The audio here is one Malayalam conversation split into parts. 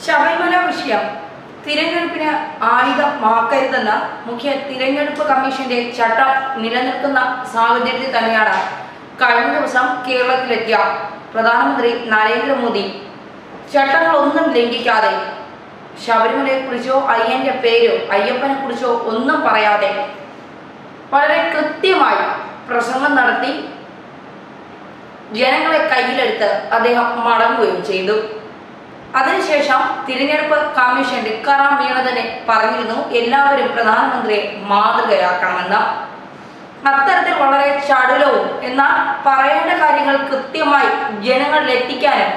ശബരിമല വിഷയം തിരഞ്ഞെടുപ്പിന് ആയുധമാക്കരുതെന്ന് മുഖ്യ തിരഞ്ഞെടുപ്പ് കമ്മീഷന്റെ ചട്ടം നിലനിൽക്കുന്ന സാഹചര്യത്തിൽ തന്നെയാണ് കഴിഞ്ഞ ദിവസം കേരളത്തിലെത്തിയ പ്രധാനമന്ത്രി നരേന്ദ്രമോദി ചട്ടങ്ങളൊന്നും ലംഘിക്കാതെ ശബരിമലയെക്കുറിച്ചോ അയ്യന്റെ പേരോ അയ്യപ്പനെ കുറിച്ചോ ഒന്നും പറയാതെ വളരെ കൃത്യമായി പ്രസംഗം നടത്തി ജനങ്ങളെ കയ്യിലെടുത്ത് അദ്ദേഹം മടങ്ങുകയും ചെയ്തു. അതിനുശേഷം തിരഞ്ഞെടുപ്പ് കമ്മീഷൻ ടിക്കാറാം മീണ തന്നെ പറഞ്ഞിരുന്നു എല്ലാവരും പ്രധാനമന്ത്രിയെ മാതൃകയാക്കണമെന്ന്. അത്തരത്തിൽ വളരെ ചടുലവും എന്നാൽ പറയേണ്ട കാര്യങ്ങൾ കൃത്യമായി ജനങ്ങളിൽ എത്തിക്കാനും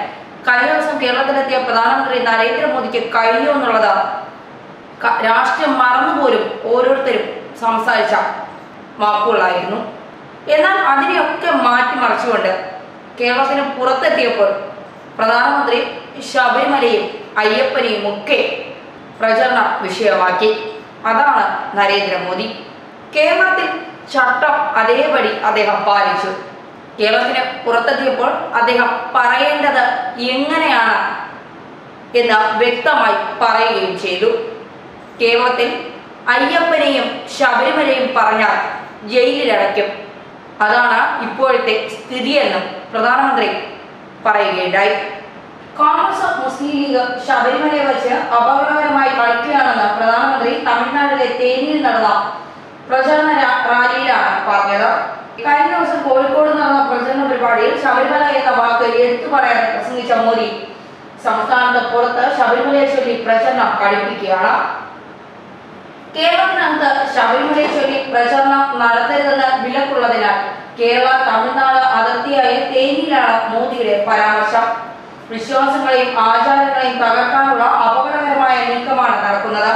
കഴിഞ്ഞ ദിവസം കേരളത്തിലെത്തിയ പ്രധാനമന്ത്രി നരേന്ദ്രമോദിക്ക് കഴിഞ്ഞു എന്നുള്ളത് രാഷ്ട്രീയം മറന്നുപോലും ഓരോരുത്തരും സംസാരിച്ച വാക്കുകളായിരുന്നു. എന്നാൽ അതിനെയൊക്കെ മാറ്റിമറിച്ചുകൊണ്ട് കേരളത്തിന് പുറത്തെത്തിയപ്പോൾ പ്രധാനമന്ത്രി ശബരിമലയും അയ്യപ്പനെയും ഒക്കെ പ്രചരണ വിഷയമാക്കി. അതാണ് നരേന്ദ്രമോദി. കേരളത്തിൽ ചട്ടം അതേപടി അദ്ദേഹം പാലിച്ചു. കേരളത്തിന് പുറത്തെത്തിയപ്പോൾ അദ്ദേഹം പറയേണ്ടത് എങ്ങനെയാണ് എന്ന് വ്യക്തമായി പറയുകയും ചെയ്തു. കേരളത്തിൽ അയ്യപ്പനെയും ശബരിമലയും പറഞ്ഞാൽ ജയിലിലടയ്ക്കും, അതാണ് ഇപ്പോഴത്തെ സ്ഥിതിയെന്നും പ്രധാനമന്ത്രി പറയുകയുണ്ടായി. കോൺഗ്രസ് മുസ്ലിം ലീഗ് ശബരിമലയെ വെച്ച് അപകടകരമായി കളിക്കുകയാണെന്ന് പ്രധാനമന്ത്രി തമിഴ്നാട്ടിലെ തേനിയിൽ നടന്ന പ്രചരണ റാലിയിലാണ് പറഞ്ഞത്. കഴിഞ്ഞ ദിവസം കോഴിക്കോട് നടന്ന പ്രചരണ പരിപാടിയിൽ ശബരിമല എന്ന വാക്ക് എടുത്തു പറയാൻ പ്രസംഗിച്ച മോദി സംസ്ഥാനത്ത് പുറത്ത് ശബരിമലയെ ചൊല്ലി പ്രചരണം കഴിപ്പിക്കുകയാണ്. കേരളത്തിനകത്ത് ശബരിമലയെ ചൊല്ലി പ്രചരണം നടത്തരുതെന്ന് വിലക്കുള്ളതിനാൽ കേരള തമിഴ്നാട് അതിർത്തിയായ തേനിയിലാണ് മോദിയുടെ പരാമർശം. വിശ്വാസങ്ങളെയും ആചാരങ്ങളെയും തകർക്കാനുള്ള അപകടകരമായ നീക്കമാണ് നടക്കുന്നത്.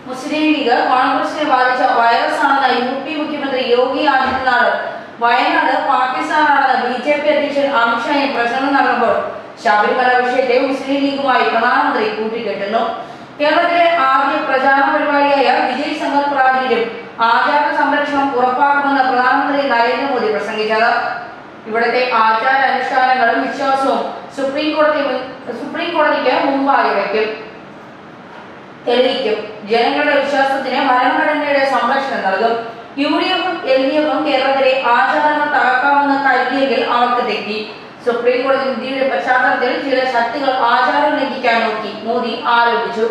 മുസ്ലിം ലീഗ് കോൺഗ്രസിനെ ബാധിച്ച വൈറസ് ആണെന്ന UP മുഖ്യമന്ത്രി യോഗി ആദിത്യനാഥ് വയനാട് പാകിസ്ഥാനാണെന്ന് BJP അധ്യക്ഷൻ അമിത്ഷായും പ്രചരണം നടന്നപ്പോൾ ശബരിമല വിഷയത്തെ മുസ്ലിം ലീഗുമായി പ്രധാനമന്ത്രി കൂട്ടിക്കെട്ടുന്നു. കേരളത്തിലെ ആദ്യ പ്രചാരണ പരിപാടിയായ വിജയ് സങ്കല്പ് റാലിയിലും ആചാര സംരക്ഷണം ഉറപ്പാക്കുമെന്ന് പ്രധാനമന്ത്രി നരേന്ദ്രമോദി പ്രസംഗിച്ചത്. ഇവിടുത്തെ ആചാര അനുഷ്ഠാനങ്ങളും വിശ്വാസവും സുപ്രീം കോടതിക്ക് മുമ്പാകെ വയ്ക്കും, തെളിയിക്കും. ജനങ്ങളുടെ വിശ്വാസത്തിന് ഭരണഘടനയുടെ സംരക്ഷണം നൽകും. UDF-ഉം LDF-ഉം കേരളത്തിലെ ആചാരങ്ങൾ തകർക്കാമെന്ന് കരുതിയെങ്കിൽ അവർക്ക് തെറ്റി. സുപ്രീം കോടതി വിധിയുടെ പശ്ചാത്തലത്തിൽ ചില ശക്തികൾ ആചാരം ലംഘിക്കാൻ നോക്കി, മോദി ആരോപിച്ചു.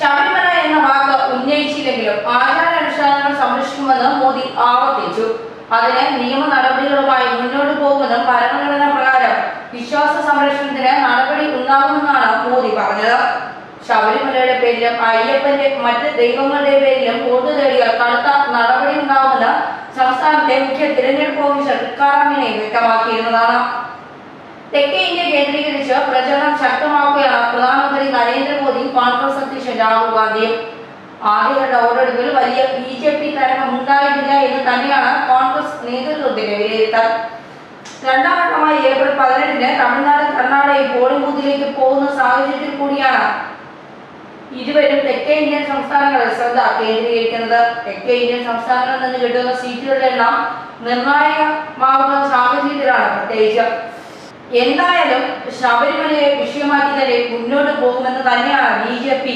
ശബരിമല എന്ന വാക്ക് ഉന്നയിച്ചില്ലെങ്കിലും ആചാരാനുഷ്ഠാനങ്ങൾ സംരക്ഷിക്കുമെന്ന് മോദി ആവർത്തിച്ചു. അതിന് നിയമ നടപടികളുമായി മുന്നോട്ട് പോകുമെന്നും ഭരണഘടന പ്രകാരം വിശ്വാസ സംരക്ഷണത്തിന് നടപടി ഉണ്ടാകുമെന്നാണ് മോദി പറഞ്ഞത്. ശബരിമലയുടെ പേരിലും അയ്യപ്പന്റെ മറ്റ് ദൈവങ്ങളുടെ പേരിലും വോട്ട് തേടിയാൽ കടുത്ത നടപടി ഉണ്ടാകുമെന്ന് സംസ്ഥാനത്തെ മുഖ്യ തിരഞ്ഞെടുപ്പ് ഓഫീസർ ടിക്കാറാം മീണ വ്യക്തമാക്കിയിരുന്നതാണ്. തെക്കേ ഇന്ത്യ കേന്ദ്രീകരിച്ച് പ്രചരണം ശക്തമാക്കുകയാണ് പ്രധാനമന്ത്രി നരേന്ദ്രമോദി കോൺഗ്രസ് അധ്യക്ഷൻ രാഹുൽ ഗാന്ധിയും. ആദ്യഘട്ട വോട്ടെടുപ്പിൽ വലിയ BJP തരംഗം ഉണ്ടായിട്ടില്ല എന്ന് തന്നെയാണ് കോൺഗ്രസ് നേതൃത്വത്തിന്റെ വിലയിരുത്തൽ. രണ്ടാം ഘട്ടമായി ഏപ്രിൽ 18-ന് തമിഴ്നാട് കർണാടകയിൽ പോളിംഗ് ബൂത്തിലേക്ക് പോകുന്ന സാഹചര്യത്തിൽ കൂടിയാണ് ഇരുവരും തെക്കേ ഇന്ത്യൻ സംസ്ഥാനങ്ങളിൽ ശ്രദ്ധ കേന്ദ്രീകരിക്കുന്നത്. തെക്കേ ഇന്ത്യൻ സംസ്ഥാനങ്ങളിൽ നിന്ന് കിട്ടുന്ന സീറ്റുകളുടെ എണ്ണം നിർണായകമാകുന്ന സാഹചര്യത്തിലാണ് പ്രത്യേകിച്ച്. എന്തായാലും ശബരിമലയെ വിഷയമാക്കി തന്നെ മുന്നോട്ട് പോകുമെന്ന് തന്നെയാണ് BJP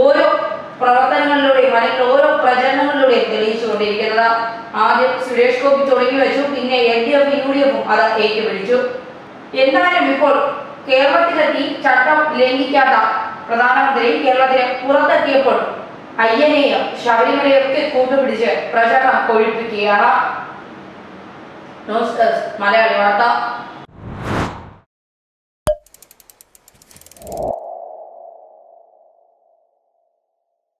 ഓരോ പ്രവർത്തനങ്ങളിലൂടെയും അല്ലെങ്കിൽ ഓരോ പ്രചരണങ്ങളിലൂടെയും തെളിയിച്ചുകൊണ്ടിരിക്കുന്നത്. ആദ്യം സുരേഷ് ഗോപി തുടങ്ങി വെച്ചു, പിന്നെ LDF-ഉം UDF-ഉം അത് ഏറ്റുപിടിച്ചു. എന്തായാലും ഇപ്പോൾ കേരളത്തിലെത്തി ചട്ടം ലംഘിക്കാത്ത പ്രധാനമന്ത്രി കേരളത്തിന് പുറത്തെത്തിയപ്പോൾ അയ്യനെയും ശബരിമലയൊക്കെ കൂട്ടുപിടിച്ച് പ്രചരണം കൊഴിപ്പിക്കുകയാണ്. ന്യൂസ് ഡെസ്ക് മലയാളി വാർത്ത.